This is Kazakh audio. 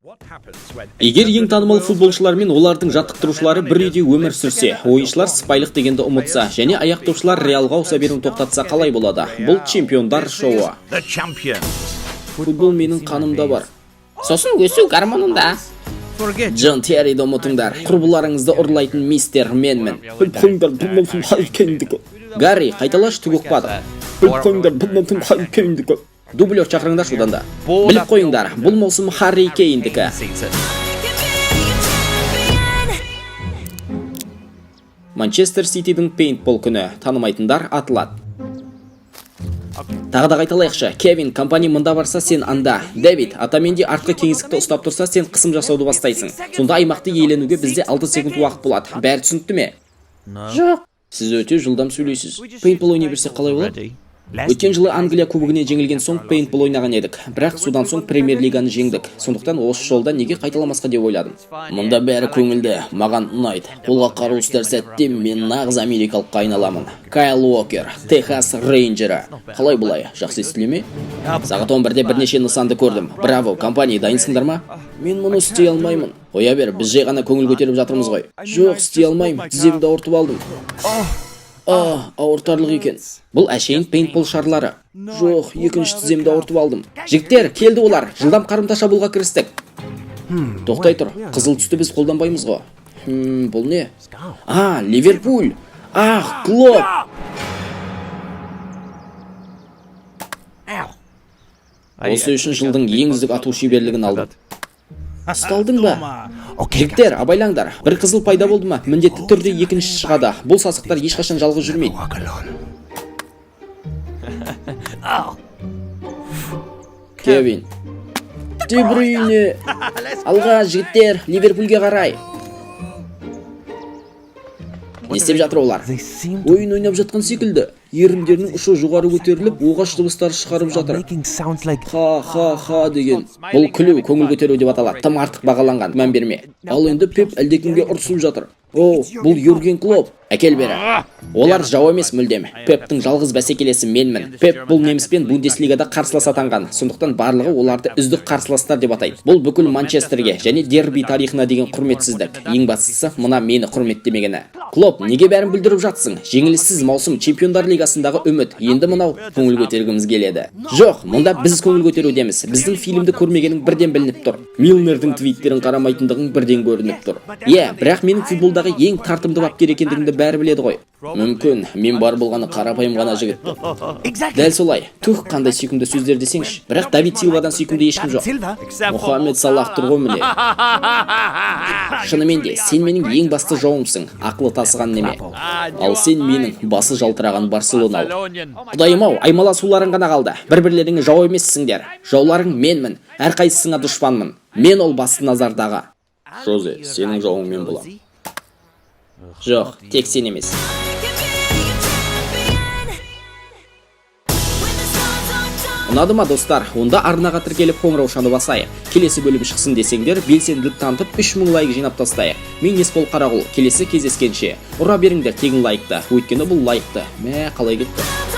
Егер ең танымал футболшылар мен олардың жаттықтырушылары бір үйде өмір сүрсе, ойыншылар сыпайылық дегенді ұмытса, және аяқтаушылар Реалға ауса беруін тоқтатса қалай болады? Бұл чемпиондар шоуы. Футбол менің қанымда бар. Сосын өсу гармонында. Джон Терриді ұмытыңдар. Құрбыларыңызды ұрлайтын мистер менмін. Қойыңдар, бұл маусым хайкендікі. Гарри, қайталаш түк ұқпады. Қойыңдар, бұл маусым хайкендікі. Дублер шақырыңдар шудан да. Біліп қойыңдар, бұл маусым Харри Кейндікі. Манчестер Ситидің пейнтбол күні. Танымайтындар атылады. Тағы да қайталайықшы. Кевин, компания мұнда барса, сен анда. Дэвид, атаменде артқы кеңістікті ұстап тұрса, сен қысым жасауды бастайсың. Сонда аймақты иеленуге бізде 6 секунд уақыт болады. Бәрі түсінікті ме? Жоқ. Сіз өте жылдам сөйлейсіз. Пейнтбол ойнай берсе қалай болады? Өткен жылы Англия кубогіне жеңілген соң пейнтбол ойнаған едік. Бірақ содан соң премьер-лиганы жеңдік. Сондықтан осы жолда неге қайталамасқа деп ойладым. Мұнда бәрі көңілді, маған ұнайды. Қолға қару ұстар сәтте мен нағыз америкалыққа айналамын. Кайл Уокер, Техас Рейнджері. Қалай бұлай? Жақсы естіле ме? Сағат 11-де бірнеше нысанды көрдім. Браво, компания, дайынсыңдар ма? Мен мұны істей алмаймын. Қоя бер, біз жай ғана көңіл көтеріп жатырмыз ғой. Жоқ, істей алмаймын. Тіземді ауыртып алдым. Ауыртарлық екен. Бұл әшейін пейнтбол шарлары. Жоқ, екінші тіземді ауыртып алдым. Жігіттер, келді олар. Жылдам қарымта шабуылға кірістік. Тоқтай тұр. Қызыл түсті біз қолданбаймыз ғой. Бұл не? Ливерпуль. Клоп. Осы үшін жылдың ең үздік ату шеберлігін алдым. Ұсталдың ба? Жігіттер, абайлаңдар. Бір қызыл пайда болды ма? Міндетті түрде екінші шығады. Бұл сасықтар ешқашан жалғыз жүрмейді. Кевин. Де Брюйне. Алға, жігіттер, Ливерпульге қарай. Не істеп жатыр олар? Ойын ойнап жатқан секілді. Еріндерінің ұшы жоғары көтеріліп, оғаш дыбыстары шығарып жатыр. Ха деген. Бұл күлу, көңіл көтеру деп аталады. Тым артық бағаланған, мән берме. Ал енді Пеп әлдекімге ұрсып жатыр. Бұл Юрген Клоп. Әкел бері. Олар жау емес мүлдем. Пептің жалғыз бәсекелесі менмін. Пеп бұл неміспен Бундеслигада қарсылас атанған. Сондықтан барлығы оларды үздік қарсыластар деп атайды. Бұл бүкіл Манчестерге және дерби тарихына деген құрметсіздік. Ең бастысы мына мені құрметтемегені. Клоп, неге бәрін бүлдіріп жатсың? Жеңіліссіз маусым чемпиондар лигасындағы үміт. Енді мынау көңіл көтергіміз келеді. Жоқ, мұнда біз көңіл көтерудеміз. Біздің фильмді көрмегенің бірден білініп тұр. Милнердің твиттерін қарамайтындығың бірден көрініп тұр. Бірақ менің футболдағы ең тартымды бапкер екендігімді бәрі біледі ғой. Мүмкін, мен бар болғаны қарапайым ғана жігіт. Дәл солай. Қандай сүйкімді сөздер десеңші. Бірақ Давид Силвадан сүйкімді ешкім жоқ. Мұхаммед Салах тұр ғой міне. Шынымен де, сен менің ең басты жауымсың. Ақылы тасыған неме. Ал сен менің басы жалтыраған Барселона. Құдайым-ау, аймаласуларың ғана қалды. Бір-бірлеріңе жау емессіңдер. Жауларың менмін. Әрқайсысыңа дұшпанмын. Мен ол басты назардағы. Жозе, сенің жауың мен боламын. Жоқ, тек сен емес. Ұнады ма достар? Онда арнаға тіркеліп қоңыраушаны басайық. Келесі бөлім шықсын десеңдер, белсенділік танытып 3000 лайк жинап тастайық. Мен Есбол Қарағұл, келесі кездескенше. Ұра беріңдер тегін лайкты. Өйткені бұл лайкты. Қалай кетті?